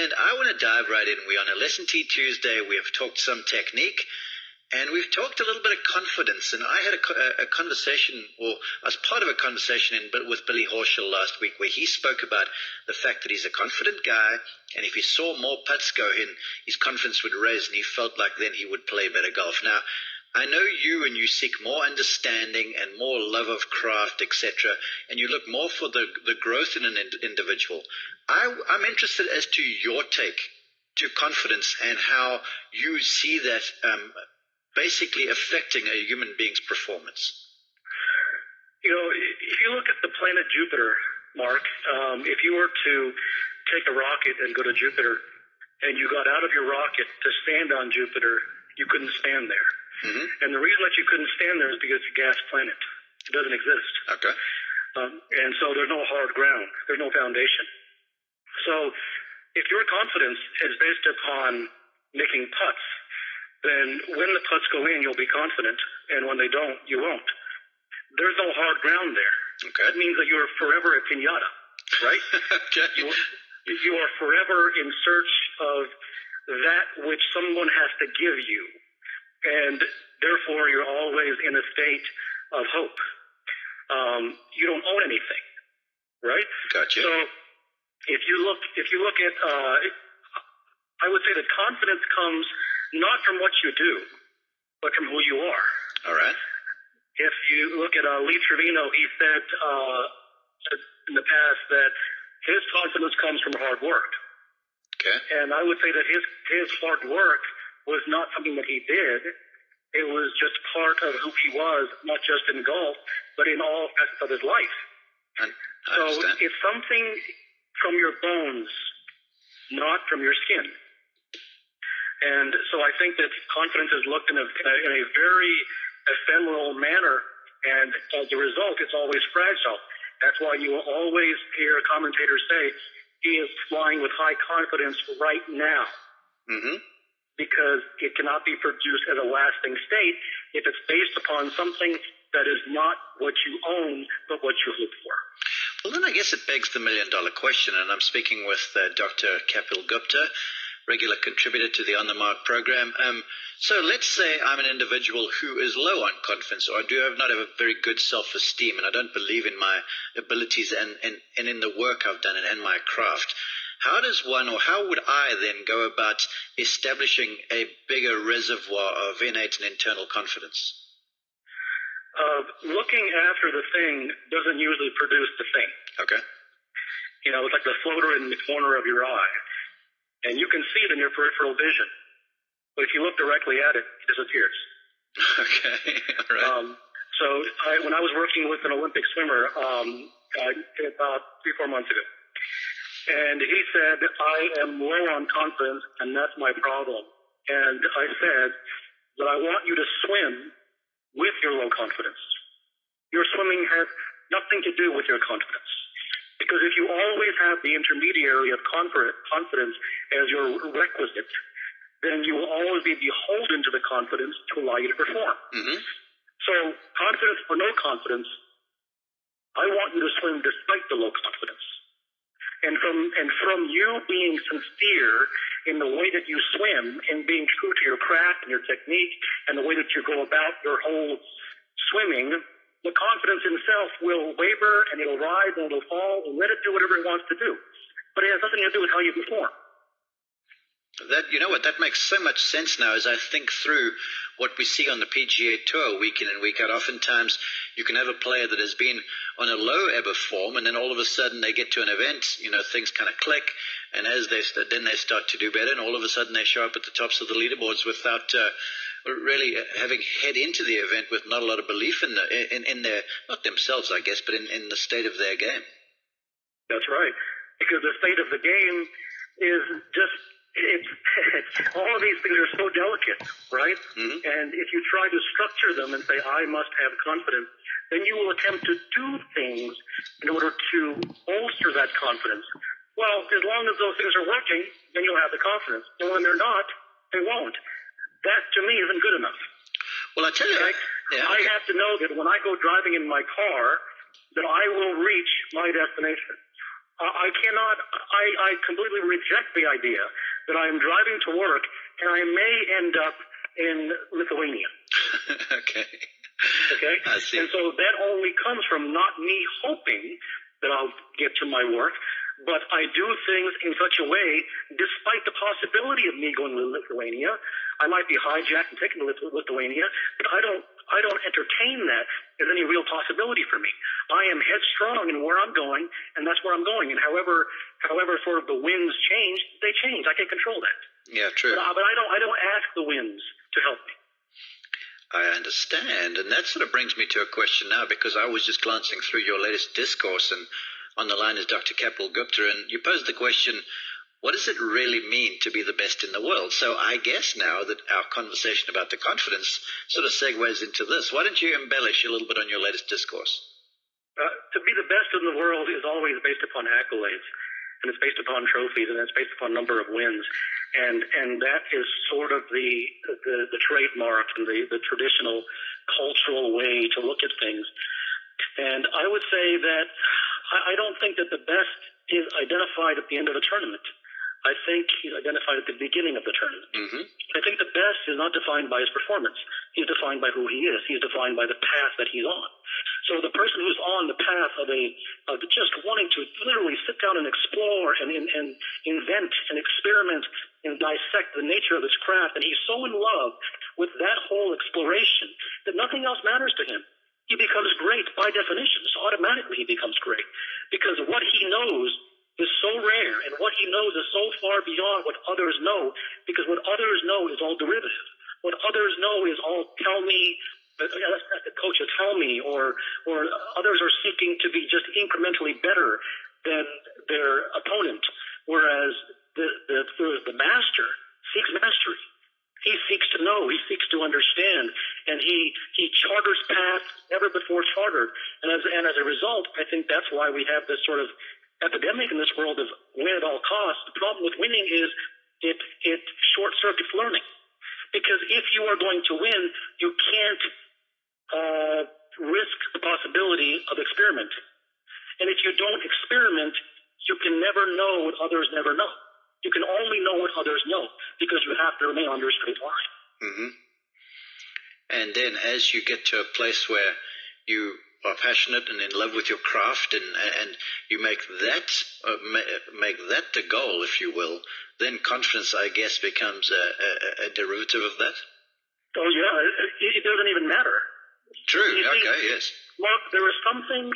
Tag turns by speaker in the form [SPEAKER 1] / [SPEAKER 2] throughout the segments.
[SPEAKER 1] And I want to dive right in. We're on a Lesson T Tuesday. We have talked some technique, and we've talked a little bit of confidence. And I had a conversation, or I was part of a conversation with Billy Horschel last week, where he spoke about the fact that he's a confident guy, and if he saw more putts go in, his confidence would raise, and he felt like then he would play better golf. Now, I know you seek more understanding and more love of craft, etc., and you look more for the growth in an individual. I'm interested as to your take to confidence and how you see that basically affecting a human being's performance.
[SPEAKER 2] You know, if you look at the planet Jupiter, Mark, if you were to take a rocket and go to Jupiter, and you got out of your rocket to stand on Jupiter, you couldn't stand there. Mm-hmm. And the reason that you couldn't stand there is because it's a gas planet. It doesn't exist. Okay. And so there's no hard ground. There's no foundation. So if your confidence is based upon making putts, then when the putts go in, you'll be confident. And when they don't, you won't. There's no hard ground there. Okay. That means that you're forever a pinata, right? Okay. You are forever in search of that which someone has to give you. And therefore, you're always in a state of hope. You don't own anything, right? Gotcha. So if you look at, I would say that confidence comes not from what you do, but from who you are. All right. If you look at Lee Trevino, he said in the past that his confidence comes from hard work. Okay. And I would say that his hard work was not something that he did. It was just part of who he was, not just in golf, but in all facets of his life. So it's something from your bones, not from your skin. And so I think that confidence is looked in a very ephemeral manner, and as a result, it's always fragile. That's why you will always hear commentators say, he is flying with high confidence right now. Mm-hmm. Because it cannot be produced as a lasting state if it's based upon something that is not what you own, but what you hope for.
[SPEAKER 1] Well, then I guess it begs the million-dollar question, and I'm speaking with Dr. Kapil Gupta, regular contributor to the On the Mark program. So let's say I'm an individual who is low on confidence, or I do not have a very good self-esteem, and I don't believe in my abilities and in the work I've done and my craft. How does one, or how would I then go about establishing a bigger reservoir of innate and internal confidence?
[SPEAKER 2] Looking after the thing doesn't usually produce the thing. Okay. You know, it's like the floater in the corner of your eye, and you can see it in your peripheral vision. But if you look directly at it, it disappears. Okay. All right. When I was working with an Olympic swimmer about 3-4 months ago, and he said, I am low on confidence, and that's my problem. And I said that I want you to swim with your low confidence. Your swimming has nothing to do with your confidence. Because if you always have the intermediary of confidence as your requisite, then you will always be beholden to the confidence to allow you to perform. Mm-hmm. So confidence or no confidence, I want you to swim despite the low confidence. And from you being sincere in the way that you swim and being true to your craft and your technique and the way that you go about your whole swimming, the confidence in itself will waver and it'll rise and it'll fall and let it do whatever it wants to do. But it has nothing to do with how you perform.
[SPEAKER 1] That, you know what, that makes so much sense now as I think through what we see on the PGA Tour week in and week out. Oftentimes you can have a player that has been on a low ebb of form, and then all of a sudden they get to an event, you know, things kind of click, and as they start to do better, and all of a sudden they show up at the tops of the leaderboards without really having head into the event with not a lot of belief in their, not themselves, I guess, but in the state of their game.
[SPEAKER 2] That's right, because the state of the game is just, all of these things are so delicate, right? Mm-hmm. And if you try to structure them and say, I must have confidence, then you will attempt to do things in order to bolster that confidence. Well, as long as those things are working, then you'll have the confidence. And when they're not, they won't. That, to me, isn't good enough.
[SPEAKER 1] Well, I tell you,
[SPEAKER 2] right? I have to know that when I go driving in my car, that I will reach my destination. I cannot, I completely reject the idea that I am driving to work and I may end up in Lithuania.
[SPEAKER 1] Okay.
[SPEAKER 2] Okay?
[SPEAKER 1] I see.
[SPEAKER 2] And so that only comes from not me hoping that I'll get to my work, but I do things in such a way, despite the possibility of me going to Lithuania. I might be hijacked and taken to Lithuania, but I don't entertain that as any real possibility for me. I am headstrong in where I'm going, and that's where I'm going. And however sort of the winds change, they change. I can't control that.
[SPEAKER 1] Yeah, true.
[SPEAKER 2] But I don't ask the winds to help me.
[SPEAKER 1] I understand. And that sort of brings me to a question now, because I was just glancing through your latest discourse, and on the line is Dr. Kapil Gupta, and you posed the question, what does it really mean to be the best in the world? So I guess now that our conversation about the confidence sort of segues into this. Why don't you embellish a little bit on your latest discourse?
[SPEAKER 2] To be the best in the world is always based upon accolades, and it's based upon trophies, and it's based upon number of wins, and that is sort of the trademark and the traditional cultural way to look at things. And I would say that I don't think that the best is identified at the end of a tournament. I think he's identified at the beginning of the tournament.
[SPEAKER 1] Mm-hmm.
[SPEAKER 2] I think the best is not defined by his performance. He's defined by who he is. He's defined by the path that he's on. So the person who's on the path of just wanting to literally sit down and explore and invent and experiment and dissect the nature of his craft, and he's so in love with that whole exploration that nothing else matters to him. He becomes great by definition. So automatically he becomes great because what he knows is so rare, and what he knows is so far beyond what others know, because what others know is all derivative. What others know is all tell me, as the coach will tell me, or others are seeking to be just incrementally better than their opponent, whereas the master seeks mastery. He seeks to know, he seeks to understand, and he charters paths never before chartered. And as a result, I think that's why we have this sort of epidemic in this world of win at all costs. The problem with winning is it short circuits learning, because if you are going to win, you can't risk the possibility of experimenting. And if you don't experiment, you can never know what others never know. You can only know what others know because you have to remain under a straight line.
[SPEAKER 1] Mm-hmm. And then as you get to a place where you are passionate and in love with your craft, and you make that the goal, if you will, then confidence, I guess, becomes a derivative of that.
[SPEAKER 2] Oh yeah, it doesn't even matter.
[SPEAKER 1] True.
[SPEAKER 2] You see,
[SPEAKER 1] okay. Yes.
[SPEAKER 2] Mark, there is something.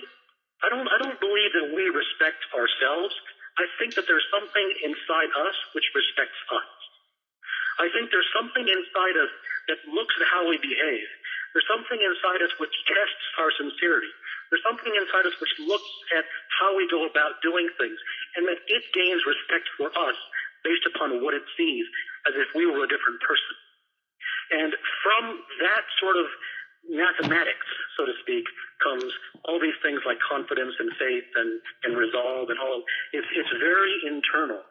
[SPEAKER 2] I don't believe that we respect ourselves. I think that there's something inside us which respects us. I think there's something inside us that looks at how we behave. There's something inside us which tests our sincerity. There's something inside us which looks at how we go about doing things, and that it gains respect for us based upon what it sees as if we were a different person. And from that sort of mathematics, so to speak, comes all these things like confidence and faith and resolve and all. It's very internal,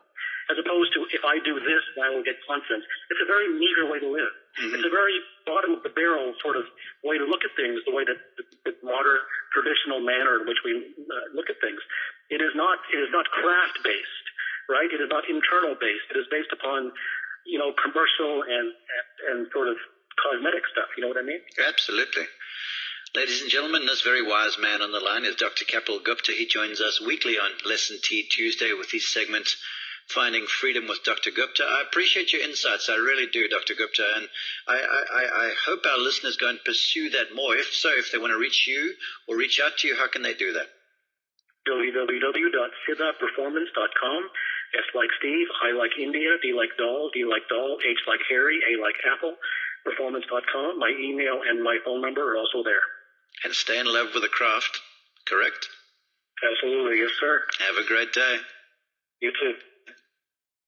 [SPEAKER 2] as opposed to if I do this, I will get confidence. It's a very meager way to live. Mm-hmm. It's a very bottom of the barrel sort of way to look at things, the way that the modern traditional manner in which we look at things. It is not craft based, right? It is not internal based. It is based upon, commercial and sort of cosmetic stuff. You know what I mean?
[SPEAKER 1] Absolutely. Ladies and gentlemen, this very wise man on the line is Dr. Kapil Gupta. He joins us weekly on Lesson T Tuesday with his segment, Finding Freedom with Dr. Gupta. I appreciate your insights. I really do, Dr. Gupta. And I hope our listeners go and pursue that more. If so, if they want to reach you or reach out to you, how can they do that?
[SPEAKER 2] www.siddhaperformance.com. S like Steve, I like India, D like doll, H like Harry, A like Apple. Performance.com. My email and my phone number are also there.
[SPEAKER 1] And stay in love with the craft, correct?
[SPEAKER 2] Absolutely, yes, sir.
[SPEAKER 1] Have a great day.
[SPEAKER 2] You too.